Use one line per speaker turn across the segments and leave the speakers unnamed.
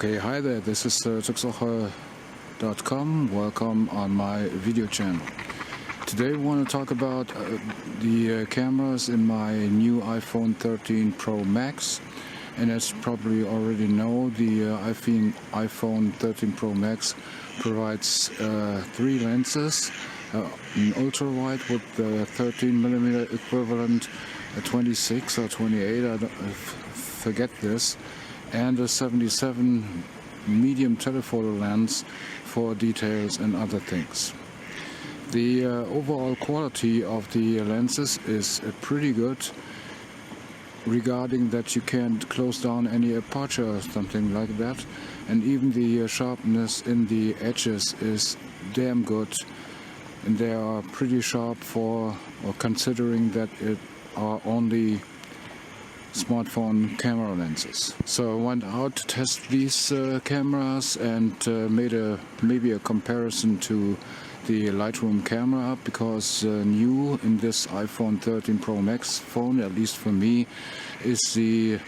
Okay, hi there, this is Tuxocher.com. Welcome on my video channel. Today we want to talk about the cameras in my new iPhone 13 Pro Max. And as you probably already know, the iPhone 13 Pro Max provides three lenses. An ultra-wide with the 13mm equivalent, a 26 or 28, I forget this, and a 77 medium telephoto lens for details and other things. The overall quality of the lenses is pretty good, regarding that you can't close down any aperture or something like that, and even the sharpness in the edges is damn good, and they are pretty sharp for, or considering that it are only smartphone camera lenses. So I went out to test these cameras and made maybe a comparison to the Lightroom camera app, because new in this iPhone 13 Pro Max phone, at least for me, is the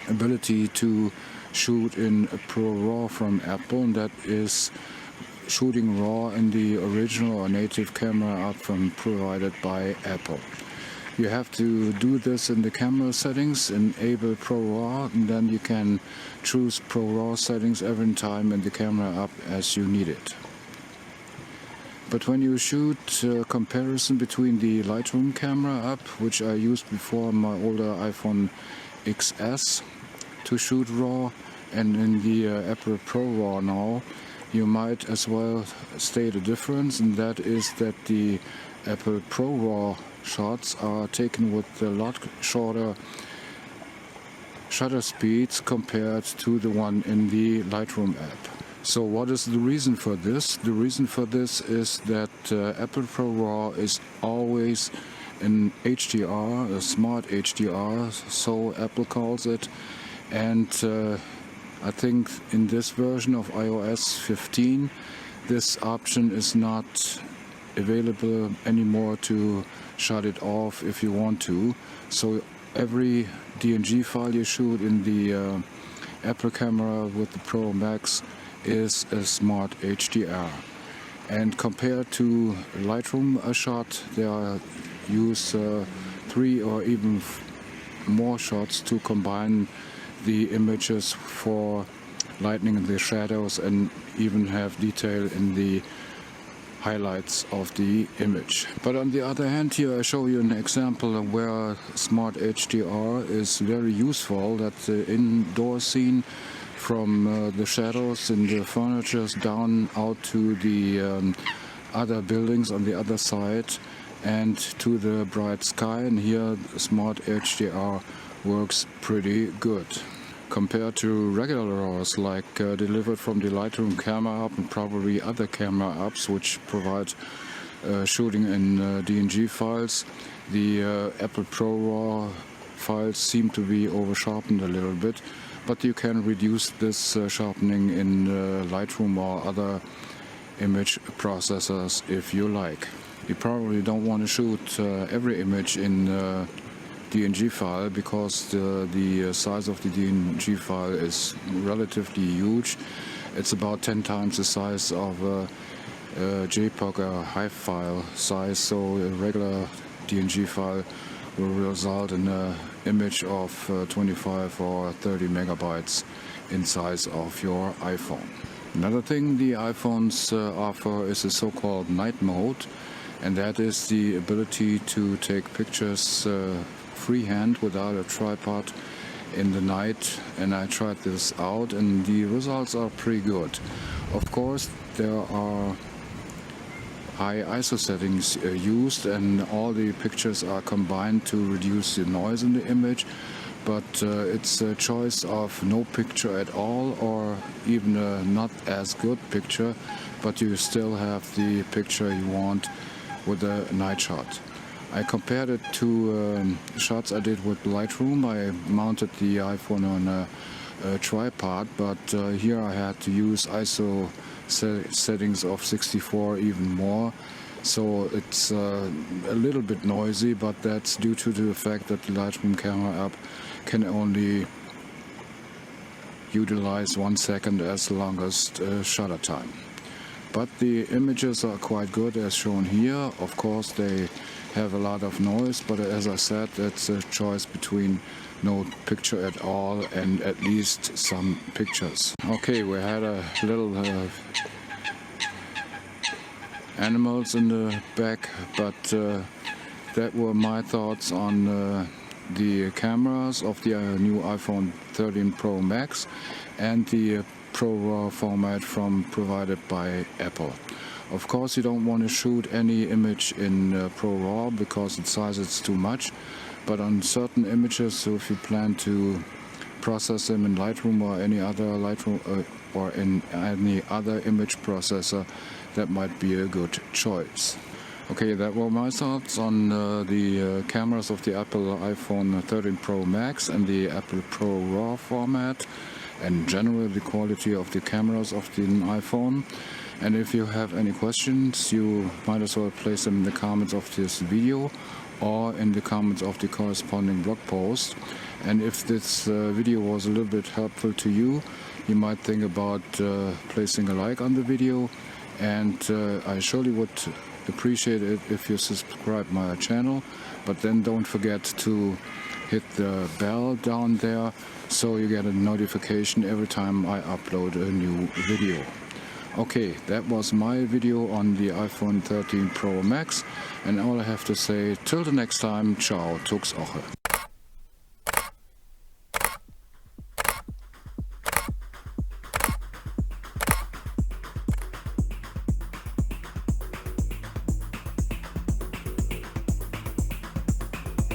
ability to shoot in ProRAW from Apple, and that is shooting RAW in the original or native camera app provided by Apple. You have to do this in the camera settings, enable ProRAW, and then you can choose ProRAW settings every time in the camera app as you need it. But when you shoot a comparison between the Lightroom camera app, which I used before on my older iPhone XS to shoot RAW, and in the Apple ProRAW now, you might as well state a difference, and that is that the Apple ProRAW shots are taken with a lot shorter shutter speeds compared to the one in the Lightroom app. So what is the reason for this? The reason for this is that Apple ProRAW is always in HDR, a smart HDR, so Apple calls it, and I think in this version of iOS 15 this option is not available anymore to shut it off if you want to. So every DNG file you shoot in the Apple camera with the Pro Max is a smart HDR. And compared to Lightroom a shot, they use 3 or even more shots to combine the images for lightening the shadows and even have detail in the highlights of the image. But on the other hand, here I show you an example of where smart HDR is very useful, that the indoor scene from the shadows in the furniture down out to the other buildings on the other side and to the bright sky, and here smart HDR works pretty good. Compared to regular RAWs like delivered from the Lightroom camera app and probably other camera apps which provide shooting in DNG files, the Apple ProRAW files seem to be over-sharpened a little bit, but you can reduce this sharpening in Lightroom or other image processors if you like. You probably don't want to shoot every image in DNG file, because the size of the DNG file is relatively huge. It's about 10 times the size of a JPEG or HEIF file size, so a regular DNG file will result in an image of 25 or 30 megabytes in size of your iPhone. Another thing the iPhones offer is a so-called night mode, and that is the ability to take pictures freehand without a tripod in the night, and I tried this out and the results are pretty good. Of course there are high ISO settings used, and all the pictures are combined to reduce the noise in the image, but it's a choice of no picture at all or even a not as good picture, but you still have the picture you want with a night shot. I compared it to shots I did with Lightroom. I mounted the iPhone on a tripod, but here I had to use ISO settings of 64 even more, so it's a little bit noisy, but that's due to the fact that the Lightroom camera app can only utilize 1 second as the longest shutter time. But the images are quite good as shown here. Of course they have a lot of noise, but as I said, it's a choice between no picture at all and at least some pictures. Okay, we had a little animals in the back, but that were my thoughts on the cameras of the new iPhone 13 Pro Max and the ProRAW format provided by Apple. Of course you don't want to shoot any image in ProRAW because the size is too much, but on certain images, so if you plan to process them in Lightroom or any other or in any other image processor, that might be a good choice. Okay, that were my thoughts on the cameras of the Apple iPhone 13 Pro Max and the Apple ProRAW format, and generally the quality of the cameras of the iPhone. And if you have any questions, you might as well place them in the comments of this video or in the comments of the corresponding blog post. And if this video was a little bit helpful to you, you might think about placing a like on the video, and I surely would appreciate it if you subscribe my channel. But then don't forget to hit the bell down there so you get a notification every time I upload a new video. Okay, that was my video on the iPhone 13 Pro Max, and all I have to say, till the next time, ciao, Tux Oche.